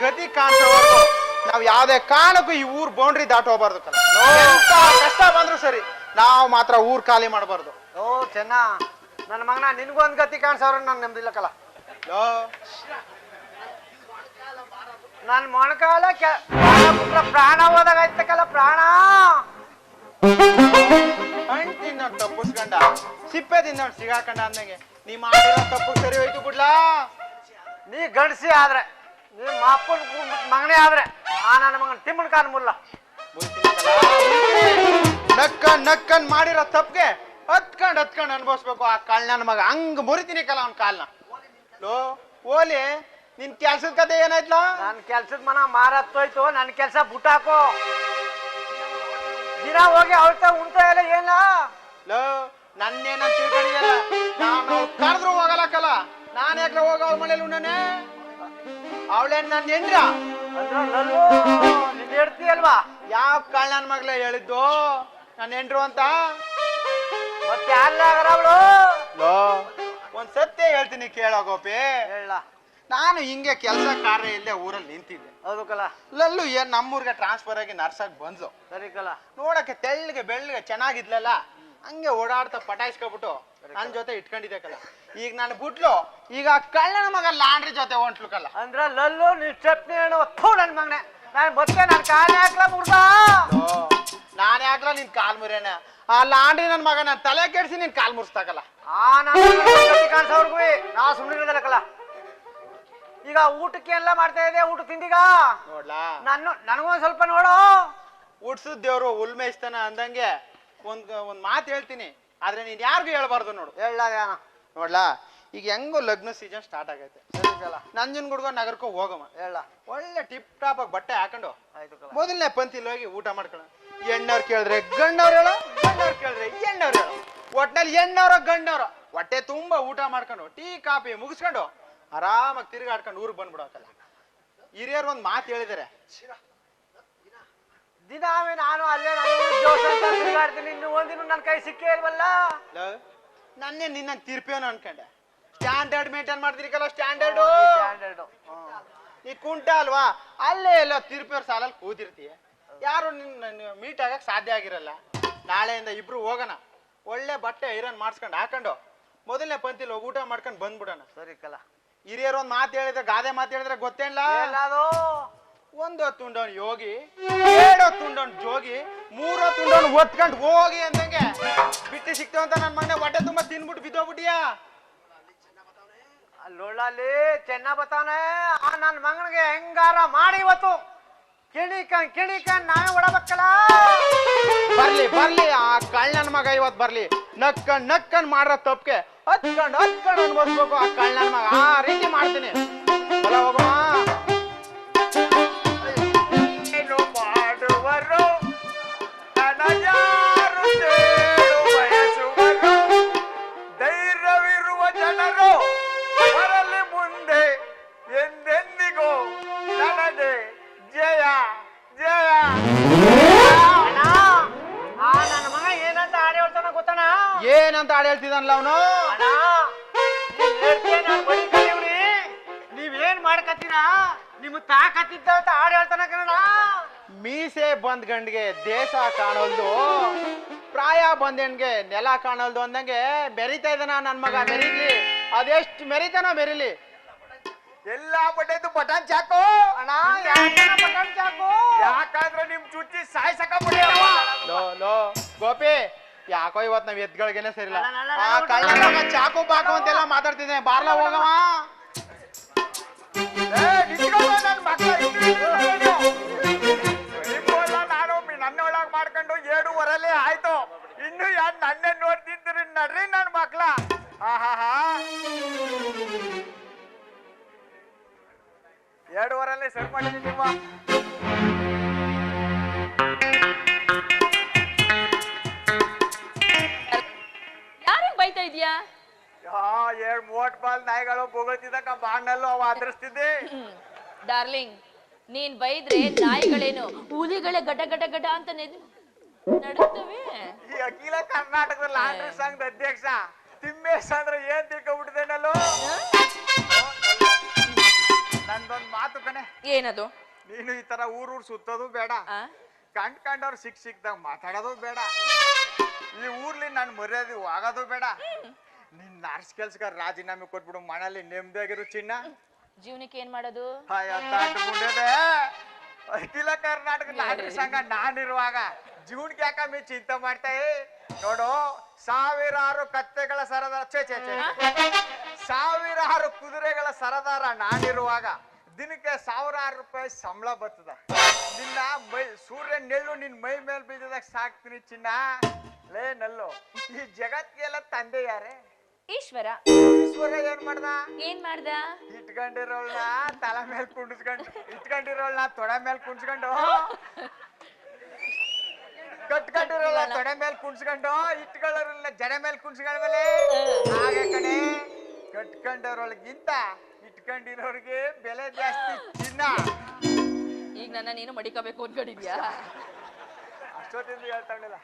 ಗತಿ ಕಾಣಿಸೋವರೆಗೂ ನಾವ್ ಯಾವ್ದೇ ಕಾರಣಕ್ಕೂ ಈ ಊರ್ ಬೌಂಡ್ರಿ ದಾಟೋಗ್ಬಾರ್ದು ಕಲ. ಎಂತ ಕಷ್ಟ ಬಂದ್ರು ಸರಿ, ನಾವು ಮಾತ್ರ ಊರ್ ಖಾಲಿ ಮಾಡಬಾರ್ದು. ಓ ಚೆನ್ನ, ನನ್ನ ಮಗನ ನಿನ್ಗೂ ಒಂದ್ ಗತಿ ಕಾಣಿಸೋರ ನಾನು ನೆಮ್ಮದಿಲ್ಲಕಲ್ಲ. ನನ್ ಮೊಣಕಾಲ ಪ್ರಾಣ ಹೋದಾಗೈತಕಲ್ಲ, ಪ್ರಾಣ ತಿನ್ನ ತಪ್ಪಿಸ್ಕೊಂಡ ಸಿಪ್ಪೆದಿಂದ ಸಿಗಾಕಂಡ ಅಂದಂಗೆ ನೀ ಮಾಡಿರೋ ತಪ್ಪು ಸರಿ ಹೋಯ್ತು ಬಿಡ್ಲಾ. ನೀ ಗಂಡಸಿ ಆದ್ರೆ, ನಿಮ್ಮ ಅಪ್ಪನ ಮಗನೇ ಆದ್ರೆ ಆ ನನ್ನ ಮಗನ ತಿಮ್ಮನ ಕಾಲ ಮುಲ್ಲ ನಕ್ಕನ್ ಮಾಡಿರೋ ತಪ್ಪಿಗೆ ಹತ್ಕೊಂಡ್ ಅನ್ಭವಿಸ್ಬೇಕು ಆ ಕಾಲ್ ನನ್ನ ಮಗ. ಹಂಗ ಮುರಿತೀನಿ ಕಲ ಅವ್ನ ಕಾಲ್ನ. ಲೋ ಓಲಿ, ನಿನ್ ಕೆಲ್ಸದ ಕತೆ ಏನಾಯ್ತಲ್ಲ? ನನ್ ಕೆಲ್ಸದ ಮನ ಮಾರತ್ತೋಯ್ತು, ನನ್ ಕೆಲ್ಸ ಬುಟ್ಟಾಕೋ. ದಿನ ಹೋಗಿ ಅವಳ್ತ ಉಣ್ತಾ ಇಲ್ಲ ಏನ? ಲೋ ನನ್ನೇನ ತಿಳ್ಕೊಂಡಿಯಲ್ಲ, ನಾನು ಕರೆದ್ರು ಹೋಗಲಕ್ಕಲ್ಲ. ನಾನ್ ಯಾಕೆ ಹೋಗ ಅವಳ ಮನೇಲಿ ಉಣ್ಣನೆ? ಅವಳೇನ್ ನನ್ನ ಹೆಂಡ್ರ? ನಿನ್ ಹೇಳ್ತಿ ಅಲ್ವಾ? ಯಾವ ಕಾಳ ನನ್ ಮಗ್ಲೇ ಹೇಳಿದ್ದು ನನ್ನ ಹೆಂಡ್ರು ಅಂತ? ಮತ್ತೆ ಯಾರಾಗರ ಅವಳು? ಲೋ ಒಂದ್ ಸತ್ಯ ಹೇಳ್ತೀನಿ ಕೇಳೋ ಗೋಪಿ. ಹೇಳ. ನಾನು ಹಿಂಗೆ ಕೆಲಸ ಕಾರ್ಯ ಇಲ್ಲದೆ ಊರಲ್ಲಿ ನಿಂತಿದ್ದೆ. ಹೌದು ಕಲ. ಲಲ್ಲು ಏನ್ ನಮ್ಮೂರ್ಗೆ ಟ್ರಾನ್ಸ್ಫರ್ ಆಗಿ ನರ್ಸಾಗಿ ಬಂದ್ಲು. ಸರಿ ಕಲ. ನೋಡಕ್ಕೆ ತೆಳ್ಳಗೆ ಬೆಳ್ಳಗೆ ಚೆನ್ನಾಗಿದ್ಲಲ್ಲ, ಹಂಗೆ ಓಡಾಡ್ತಾ ಪಟಾಯಿಸ್ಕೊಬಿಟ್ಟು ನನ್ ಜೊತೆ ಇಟ್ಕೊಂಡಿದ್ದೆ ಕಲ. ಈಗ ನಾನು ಬಿಟ್ಲು, ಈಗ ಕಳ್ಳನ ಮಗ ಲಾಂಡ್ರಿ ಜೊತೆ ಹೊಂಟ್ಲು ಕಲ. ಅಂದ್ರ ಲಲ್ಲು ನೀನ್ ಸ್ಟೆಪ್ನಿ ಹೇಳು ನನ್ ಮಗನೆ. ನಾನು ಬತ್ತೆ ನನ್ ಕಾಲ ಹಾಕ್ಲ ಮುರ್ದ. ನಾನೇ ಹಾಕ್ಲ ನಿನ್ ಕಾಲ್ ಮುರೇನ? ಆ ಲಾಂಡ್ರಿ ನನ್ ಮಗ ನನ್ ತಲೆ ಕೆಡ್ಸಿ ನಿನ್ ಕಾಲ್ ಮುರ್ಸ್ತಾಕಲ್ಲ. ಕಾಣಿಸೋರ್ಗು ನಾ ಸುಮ್ಮನೆ ಕಲ. ಈಗ ಊಟಕ್ಕೆ ಎಲ್ಲ ಮಾಡ್ತಾ ಇದೆ, ಊಟ ತಿಂದಿಗ ನೋಡ್ಲಾ? ನನಗೊಂದ್ ಸ್ವಲ್ಪ ನೋಡು. ಉಡ್ಸದ್ ದೇವ್ರು ಉಲ್ಮೇಯಿಸ್ತಾನ ಅಂದಂಗೆ ಒಂದ್ ಮಾತು ಹೇಳ್ತೀನಿ, ಆದ್ರೆ ನೀನ್ ಯಾರಿಗೂ ಹೇಳ್ಬಾರ್ದು ನೋಡು. ಹೇಳ ನೋಡ್ಲಾ, ಈಗ ಹೆಂಗೋ ಲಗ್ನ ಸೀಸನ್ ಸ್ಟಾರ್ಟ್ ಆಗೈತೆ. ನಂಜನ್ ಗುಡ್ಗ ನಗರಕ್ಕೂ ಹೋಗಮ್ಮ. ಹೇಳ. ಒಳ್ಳೆ ಟಿಪ್ ಟಾಪ್ ಆಗಿ ಬಟ್ಟೆ ಹಾಕೊಂಡು ಆಯ್ತು ಮೊದಲನೇ ಪಂತಿಲ್ ಹೋಗಿ ಊಟ ಮಾಡ್ಕೊಳ್ಳ. ಎಣ್ಣವ್ರು ಕೇಳಿದ್ರೆ ಗಂಡವ್ರು ಹೇಳೋ, ಗಂಡವ್ರು ಕೇಳಿದ್ರೆ ಎಣ್ಣವ್ರು ಹೇಳೋ. ಒಟ್ನಲ್ಲಿ ಎಣ್ಣವ್ರ ಗಂಡವ್ರ ಹೊಟ್ಟೆ ತುಂಬಾ ಊಟ ಮಾಡ್ಕೊಂಡು ಟೀ ಕಾಫಿ ಮುಗಿಸ್ಕೊಂಡು ಆರಾಮಾಗಿ ತಿರುಗಾಡ್ಕೊಂಡು ಊರಿಗೆ ಬಂದ್ಬಿಡೋಕಲ್ಲ. ಹಿರಿಯರು ಒಂದ್ ಮಾತು ಹೇಳಿದಾರೆ, ದಿನ ನಾನು ಅಲ್ಲೇ ತಿರುಗಾಡ್ತೀನಿ, ಇನ್ನು ಒಂದಿನ ನನ್ನ ಕೈ ಸಿಕ್ಕೇ ಇಲ್ವಲ್ಲ. ನನ್ನೇ ನಿನ್ನ ತೀರ್ಪೇನು ಅನ್ಕೊಂಡೆ. ಸ್ಟ್ಯಾಂಡರ್ಡ್ ಮೇಂಟೈನ್ ಮಾಡ್ತಿರಿಕಲ್ಲ, ಸ್ಟ್ಯಾಂಡರ್ಡು. ನೀ ಕುಂಟ ಅಲ್ವಾ, ಅಲ್ಲೇ ಎಲ್ಲ ತೀರ್ಪೇರ್ ಸಾಲಲ್ಲಿ ಕೂತಿರ್ತೀಯ, ಯಾರು ನಿನ್ನ ಮೀಟ್ ಆಗಕ್ ಸಾಧ್ಯ ಆಗಿರಲ್ಲ. ನಾಳೆಯಿಂದ ಇಬ್ರು ಹೋಗೋಣ, ಒಳ್ಳೆ ಬಟ್ಟೆ ಐರನ್ ಮಾಡಿಸ್ಕೊಂಡು ಹಾಕೊಂಡು ಮೊದಲನೇ ಪಂತಿಲ್ ಹೋಗಿ ಊಟ ಮಾಡ್ಕೊಂಡು ಬಂದ್ಬಿಡೋಣ. ಸರಿ ಕಲ. ಹಿರಿಯರು ಒಂದ್ ಮಾತು ಹೇಳಿದ್ರೆ, ಗಾದೆ ಮಾತು ಹೇಳಿದ್ರೆ ಗೊತ್ತೇನ್ಲ? ಒಂದು ಹೊತ್ತುಂಡವನ್ ಯೋಗಿ, ಎರಡು ಹೊತ್ತುಂಡವನ್ ಜೋಗಿ, ಮೂರು ಹೊತ್ತುಂಡವನ್ ಒತ್ಕೊಂಡು ಹೋಗಿ ಅಂದಂಗೆ ಬಿಟ್ಟು ಸಿಕ್ತೇವಂತ ನನ್ ಮನೆ ಹೊಟ್ಟೆ ತುಂಬಾ ತಿನ್ಬಿಟ್ಟು ಬಿದ್ದೋಗ್ಬಿಟ್ಟಿಯಾ? ಅಲ್ಲೊಳ್ಳಲ್ಲಿ ಚೆನ್ನ ಬತ್ತಾನೆ. ಆ ನನ್ ಮಗನಿಗೆ ಹೆಂಗಾರ ಮಾಡಿ ಇವತ್ತು ಕಿಣಿಕಂಡ್ ನಾವೇ ಹೊಡಬೇಕಲ್ಲ. ಬರ್ಲಿ ಆ ಕಳ್ಳನ ಮಗ ಇವತ್ ಬರ್ಲಿ. ನಕ್ಕಂಡ್ ಮಾಡ್ರ ತಪ್ಪಿಗೆ ಹತ್ಕೊಂಡ್ ಅನ್ಭವಿಸ್ಬೇಕು ಆ ಕಳ್ಳನ ಮಗ. ಆ ರೀತಿ ಮಾಡ್ತೀನಿ. ಹೋಗಮ್ಮ. ಮಾಡುವರು ಬಯಸುವರು ಧೈರ್ಯವಿರುವ ಜನರು ಬರಲಿ ಮುಂದೆ ಎಂದೆಂದಿಗೂ ನನಗೆ ಜಯ ಜಯ. ನನ್ನ ಮಗ ಏನಂತ ಹಾಡು ಹೇಳ್ತಾನ ಗೊತ್ತಣ? ಏನಂತ ಹಾಡು ಹೇಳ್ತಿದ್ದಾನಲ್ಲ ಅವನು? ನೀವೇನ್ ಮಾಡ್ಕತ್ತೀರಾ? ನಿಮ್ ತಾಕತ್ತಿದ್ದ ಹಾಡು ಹೇಳ್ತಾನ ಕಣ. ಮೀಸೆ ಬಂದ್ ಗಂಡ್ಗೆ ದೇಶ ಕಾಣೋಲ್ದು, ಪ್ರಾಯ ಬಂದೇನ್ಗೆ ನೆಲ ಕಾಣೋಲ್ದು ಅಂದಂಗೆ ಮೆರಿತಾ ಇದ್ದಾನ ನನ್ ಮಗ. ಮೆರೀಲಿ, ಅದೆಷ್ಟು ಮೆರಿತಾನೋ ಮೆರಿಲಿ. ಎಲ್ಲ ಬಟ್ಟೆದು ಬಟನ್ ಚಾಕು ಅಣ್ಣ. ಬಟನ್ ಚಾಕು ಯಾಕಂದ್ರೆ ನಿಮ್ ಚುಚ್ಚಿ ಸಾಯ್ಸಕ ಲೋ ಗೋಪಿ, ಯಾಕೋ ಇವತ್ ನಾವ್ ಎದ್ಗಳಿಗೆನೆ ಸರಿಲ್ಲ. ಆ ಕಳ್ಳ ಚಾಕು ಬಾಕು ಅಂತೆಲ್ಲ ಮಾತಾಡ್ತಿದ್ದೇನೆ. ಬಾರ್ಲ ಹೋಗವ. ನಾನು ನನ್ನೊಳಗ್ ಮಾಡ್ಕೊಂಡು 7:15 ಆಯ್ತು. ಇನ್ನು ಯಾರು ನನ್ನೇ ನೋಡ್ತಿದ್ರಿ ನಡ್ರಿ ನನ್ ಮಕ್ಳ. ಆಹಾ 7:15 ಸರಿ ಮಾಡಿದೀನಿ ನಿಮ್ಮ. ಯಾರಿಗೆ ಬೈತಾ ಇದೀಯಾ? 30 ನಾಯಿಗಳು ಬೊಗಳ್ತಿದ್ದಕ್ಕ ಬಾಂಡಲ್ಲೂ ಅವ ಆಧರಿಸ್ತಿದ್ದೆ. ಡಾರ್ಲಿಂಗ್, ನೀನ್ ಬೈದ್ರೆ ನಾಯಿಗಳೇನು ಹುಲಿಗಳೇ ಗಡ ಗಡ ಗಡ ಅಂತ ನಡುತ್ತವೆ. ಈ ಅಖಿಲ ಕರ್ನಾಟಕದ ಲಾಂಡ್ರಿ ಸಂಘದ ಅಧ್ಯಕ್ಷ ತಿಮ್ಮೇಶ್ ಅಂದ್ರೆ ಏನ್ ತಿಳ್ಕೊಂಡ್ಬಿಟ್ಟಿದ್ದೇನಲ್ಲೋ. ಒಂದೊಂದ್ ಮಾತು ಕಣೆ, ಏನದು? ನೀನು ಈ ತರ ಊರೂರ್ ಸುತ್ತೋದು ಬೇಡ, ಆ? ಕಂಡ್ಕಂಡವ್ರು ಸಿಕ್ದಾಗ ಮಾತಾಡೋದು ಬೇಡ, ಈ ಊರ್ಲಿ ನಾನು ಮರ್ಯಾದೆ ಆಗೋದು ಬೇಡ. ನಿನ್ ನರ್ಸ್ ಕೆಲ್ಸಗಾರ ರಾಜೀನಾಮೆ ಕೊಟ್ಬಿಡು, ಮನೇಲಿ ನೆಮ್ಮದಿಯಾಗಿರು ಚಿನ್ನ. ಜೀವನಕ್ಕೆ ಏನ್ ಮಾಡೋದು? ಅಖಿಲ ಕರ್ನಾಟಕ ನಾಗರಿಕ ಸಂಘ ನಾನಿರುವಾಗ ಜೀವನಕ್ಕೆ ಯಾಕಮ್ಮಿ ಚಿಂತೆ ಮಾಡ್ತಾಯಿ? ನೋಡು, ಸಾವಿರಾರು ಕತ್ತೆಗಳ ಸರದಾರ, ಸಾವಿರಾರು ಕುದುರೆಗಳ ಸರದಾರ ನಾನಿರುವಾಗ ದಿನಕ್ಕೆ ಸಾವಿರಾರು ರೂಪಾಯಿ ಸಂಬಳ ಬರ್ತದ. ನಿನ್ನ ಮೈ ಸೂರ್ಯ ನೆಲ್ಲು ನಿನ್ ಮೈ ಮೇಲೆ ಬೀಳದಾಗ ಸಾಕ್ತೀನಿ ಚಿನ್ನ. ಲೇ ನಲ್ಲು, ಈ ಜಗತ್ತಿಗೆಲ್ಲ ತಂದೆ ಯಾರೇ? ಈಶ್ವರ. ಈಶ್ವರ ಏನ್ ಮಾಡ್ದ? ಇಟ್ಕೊಂಡಿರೋಳ್ನ ತಲೆ ಮೇಲೆ ಕುಂಡಿಸ್ಕೊಂಡು, ಇಟ್ಕೊಂಡಿರೋಳ್ನ ತೊಡೆ ಮೇಲೆ ಕುಂಡ್ಸ್ಕೊಂಡು, ಕಟ್ಕೊಂಡಿರೋಲ್ಲ ತೊಡೆ ಮೇಲೆ ಕುಣ್ಸ್ಕೊಂಡು, ಇಟ್ಕೊಳ್ಳೋರಲ್ಲ ಜಡೆ ಮೇಲೆ ಕುಣ್ಸ್ಕೊಂಡ್ಮೇಲೆ ಹಾಗೆ ಕಣೆ. ಕಟ್ಕೊಂಡಿರೋಳ್ಗಿಂತ ಇಟ್ಕೊಂಡಿರೋರ್ಗೆ ಬೆಲೆ ಜಾಸ್ತಿ ಚಿನ್ನ. ಈಗ ನನ್ನ ನೀನು ಮಡಿಕಬೇಕು ಅನ್ಕೊಂಡಿದ್ಯಾ? ಅಷ್ಟೊತ್ತಿಂದ ಹೇಳ್ತಾಳಿಲ್ಲ.